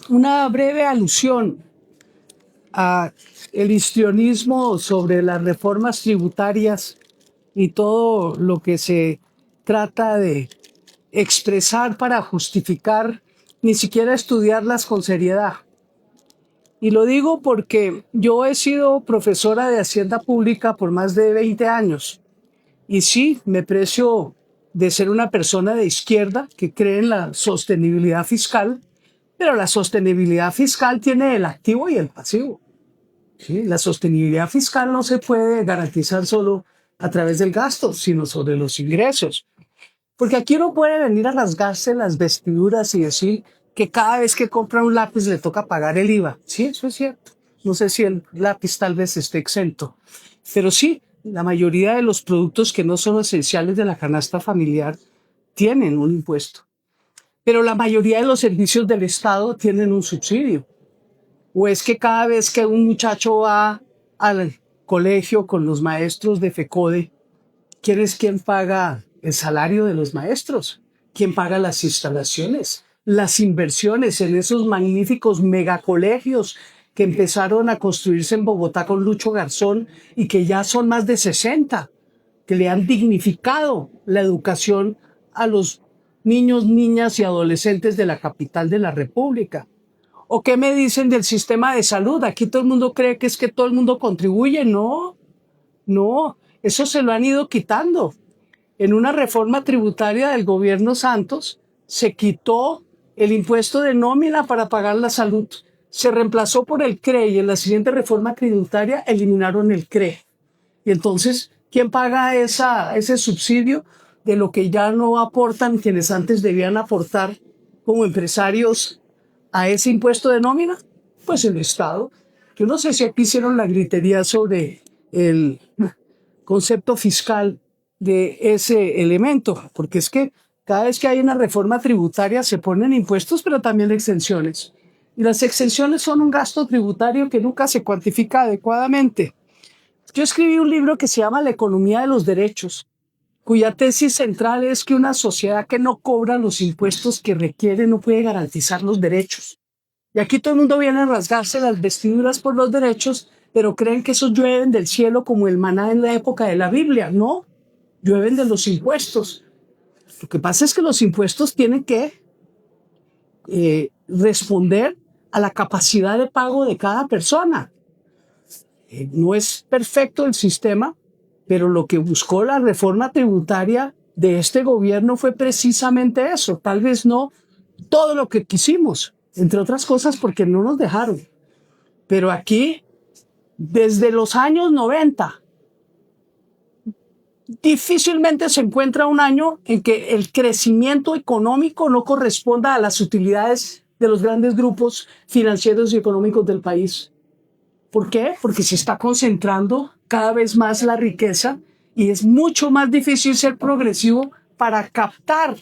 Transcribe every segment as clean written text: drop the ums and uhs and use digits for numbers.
una breve alusión a el histrionismo sobre las reformas tributarias y todo lo que se trata de expresar para justificar ni siquiera estudiarlas con seriedad. Y lo digo porque yo he sido profesora de Hacienda Pública por más de 20 años. Y sí, me precio de ser una persona de izquierda que cree en la sostenibilidad fiscal, pero la sostenibilidad fiscal tiene el activo y el pasivo. ¿Sí? La sostenibilidad fiscal no se puede garantizar solo a través del gasto, sino sobre los ingresos. Porque aquí uno puede venir a rasgarse las vestiduras y decir que cada vez que compra un lápiz le toca pagar el IVA. Sí, eso es cierto. No sé si el lápiz tal vez esté exento. Pero sí, la mayoría de los productos que no son esenciales de la canasta familiar tienen un impuesto. Pero la mayoría de los servicios del Estado tienen un subsidio. ¿O es que cada vez que un muchacho va al colegio con los maestros de FECODE, quién es quien paga el salario de los maestros? ¿Quién paga las instalaciones, las inversiones en esos magníficos megacolegios que empezaron a construirse en Bogotá con Lucho Garzón y que ya son más de 60, que le han dignificado la educación a los niños, niñas y adolescentes de la capital de la República? ¿O qué me dicen del sistema de salud? Aquí todo el mundo cree que es que todo el mundo contribuye. No, no, eso se lo han ido quitando. En una reforma tributaria del gobierno Santos se quitó el impuesto de nómina para pagar la salud. Se reemplazó por el CRE y en la siguiente reforma tributaria eliminaron el CRE. Y entonces, ¿quién paga ese subsidio de lo que ya no aportan quienes antes debían aportar como empresarios a ese impuesto de nómina? Pues el Estado. Yo no sé si aquí hicieron la gritería sobre el concepto fiscal de ese elemento, porque es que cada vez que hay una reforma tributaria se ponen impuestos, pero también exenciones. Y las exenciones son un gasto tributario que nunca se cuantifica adecuadamente. Yo escribí un libro que se llama La economía de los derechos, cuya tesis central es que una sociedad que no cobra los impuestos que requiere no puede garantizar los derechos. Y aquí todo el mundo viene a rasgarse las vestiduras por los derechos, pero creen que esos llueven del cielo como el maná en la época de la Biblia. No, llueven de los impuestos. Lo que pasa es que los impuestos tienen que responder a la capacidad de pago de cada persona. No es perfecto el sistema, pero lo que buscó la reforma tributaria de este gobierno fue precisamente eso. Tal vez no todo lo que quisimos, entre otras cosas porque no nos dejaron. Pero aquí, desde los años 90, difícilmente se encuentra un año en que el crecimiento económico no corresponda a las utilidades de los grandes grupos financieros y económicos del país. ¿Por qué? Porque se está concentrando cada vez más la riqueza y es mucho más difícil ser progresivo para captar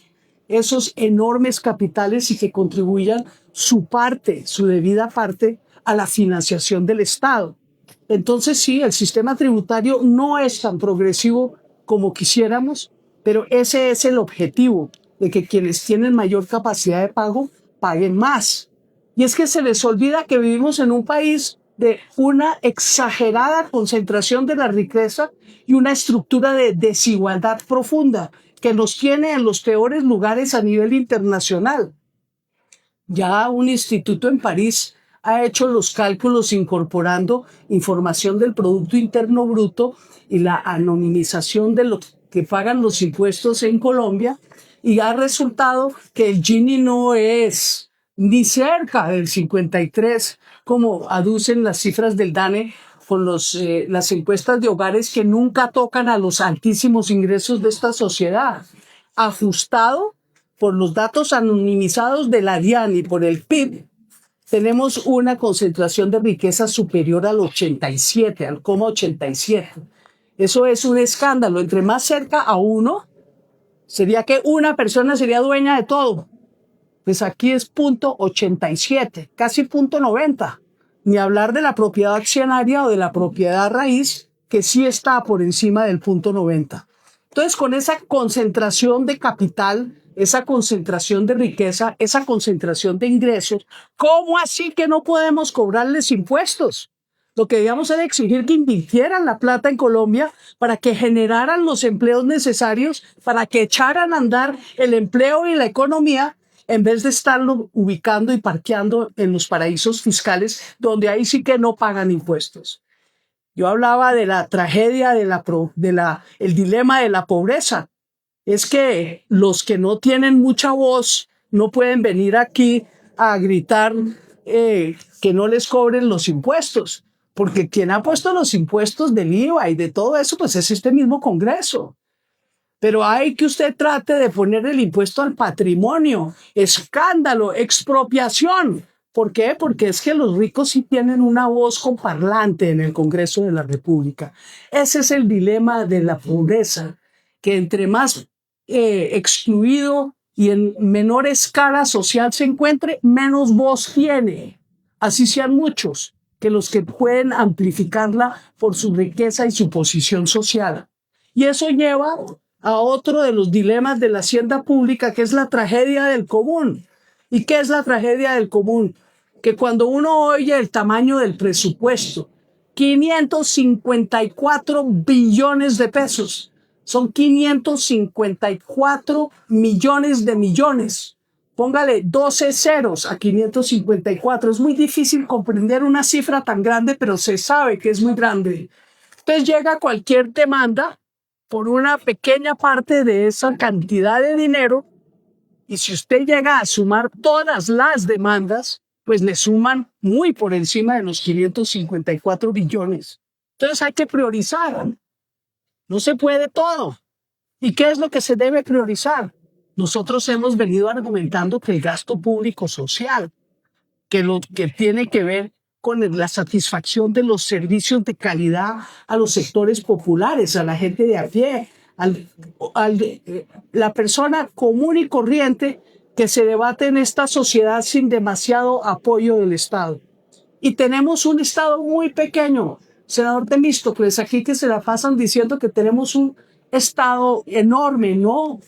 esos enormes capitales y que contribuyan su parte, su debida parte, a la financiación del Estado. Entonces sí, el sistema tributario no es tan progresivo como quisiéramos, pero ese es el objetivo, de que quienes tienen mayor capacidad de pago paguen más. Y es que se les olvida que vivimos en un país de una exagerada concentración de la riqueza y una estructura de desigualdad profunda que nos tiene en los peores lugares a nivel internacional. Ya un instituto en París ha hecho los cálculos incorporando información del Producto Interno Bruto y la anonimización de lo que pagan los impuestos en Colombia, y ha resultado que el Gini no es ni cerca del 53, como aducen las cifras del DANE con las encuestas de hogares que nunca tocan a los altísimos ingresos de esta sociedad. Ajustado por los datos anonimizados de la DIAN y por el PIB, tenemos una concentración de riqueza superior al 87, al 0,87. Eso es un escándalo. Entre más cerca a uno, sería que una persona sería dueña de todo. Pues aquí es 0,87, casi 0,90. Ni hablar de la propiedad accionaria o de la propiedad raíz, que sí está por encima del 0,90. Entonces, con esa concentración de capital esa concentración de riqueza, esa concentración de ingresos, ¿cómo así que no podemos cobrarles impuestos? Lo que debíamos era exigir que invirtieran la plata en Colombia para que generaran los empleos necesarios, para que echaran a andar el empleo y la economía, en vez de estarlo ubicando y parqueando en los paraísos fiscales, donde ahí sí que no pagan impuestos. Yo hablaba de la tragedia, el dilema de la pobreza. Es que los que no tienen mucha voz no pueden venir aquí a gritar que no les cobren los impuestos, porque quien ha puesto los impuestos del IVA y de todo eso, pues es este mismo Congreso. Pero hay que usted trate de poner el impuesto al patrimonio, escándalo, expropiación. ¿Por qué? Porque es que los ricos sí tienen una voz con parlante en el Congreso de la República. Ese es el dilema de la pobreza, que entre más excluido y en menor escala social se encuentre, menos voz tiene. Así sean muchos, que los que pueden amplificarla por su riqueza y su posición social. Y eso lleva a otro de los dilemas de la hacienda pública, que es la tragedia del común. ¿Y qué es la tragedia del común? Que cuando uno oye el tamaño del presupuesto, 554 billones de pesos, son 554 millones de millones. Póngale 12 ceros a 554. Es muy difícil comprender una cifra tan grande, pero se sabe que es muy grande. Entonces llega cualquier demanda por una pequeña parte de esa cantidad de dinero, y si usted llega a sumar todas las demandas, pues le suman muy por encima de los 554 billones. Entonces hay que priorizar. No se puede todo. ¿Y qué es lo que se debe priorizar? Nosotros hemos venido argumentando que el gasto público social, que lo que tiene que ver con la satisfacción de los servicios de calidad a los sectores populares, a la gente de a pie, la persona común y corriente que se debate en esta sociedad sin demasiado apoyo del Estado. Y tenemos un Estado muy pequeño. Senador Temístocles, aquí que se la pasan diciendo que tenemos un Estado enorme. No,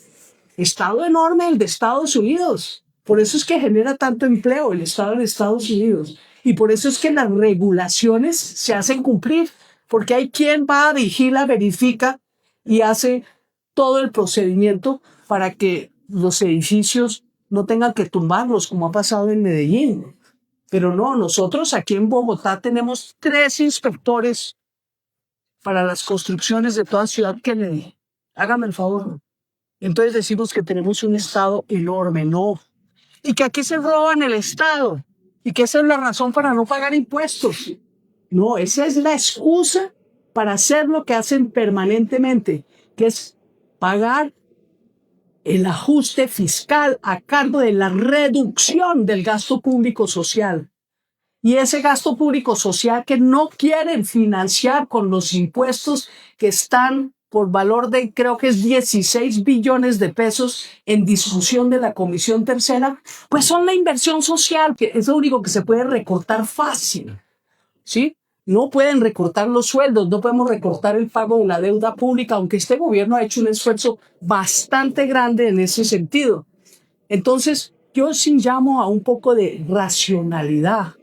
Estado enorme el de Estados Unidos. Por eso es que genera tanto empleo el Estado de Estados Unidos. Y por eso es que las regulaciones se hacen cumplir, porque hay quien va, vigila, verifica y hace todo el procedimiento para que los edificios no tengan que tumbarlos, como ha pasado en Medellín. Pero no, nosotros aquí en Bogotá tenemos 3 inspectores para las construcciones de toda Ciudad Kennedy. Hágame el favor. Entonces decimos que tenemos un Estado enorme, no. Y que aquí se roban el Estado. Y que esa es la razón para no pagar impuestos. No, esa es la excusa para hacer lo que hacen permanentemente, que es pagar el ajuste fiscal a cargo de la reducción del gasto público social. Y ese gasto público social que no quieren financiar con los impuestos que están por valor de, creo que es 16 billones de pesos en discusión de la Comisión Tercera, pues son la inversión social, que es lo único que se puede recortar fácil, ¿sí? No pueden recortar los sueldos, no podemos recortar el pago de la deuda pública, aunque este gobierno ha hecho un esfuerzo bastante grande en ese sentido. Entonces, yo sí llamo a un poco de racionalidad.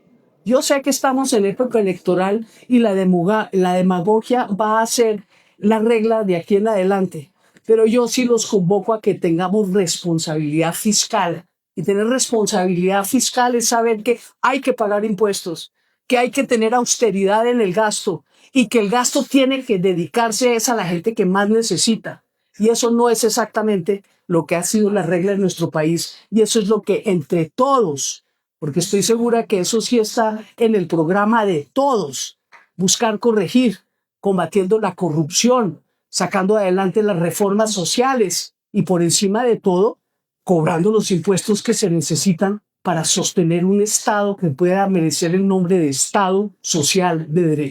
Yo sé que estamos en época electoral y la demagogia va a ser la regla de aquí en adelante, pero yo sí los convoco a que tengamos responsabilidad fiscal. Y tener responsabilidad fiscal es saber que hay que pagar impuestos, que hay que tener austeridad en el gasto y que el gasto tiene que dedicarse a la gente que más necesita. Y eso no es exactamente lo que ha sido la regla en nuestro país. Y eso es lo que entre todos, porque estoy segura que eso sí está en el programa de todos, buscar corregir, combatiendo la corrupción, sacando adelante las reformas sociales y por encima de todo, cobrando los impuestos que se necesitan para sostener un Estado que pueda merecer el nombre de Estado social de derecho.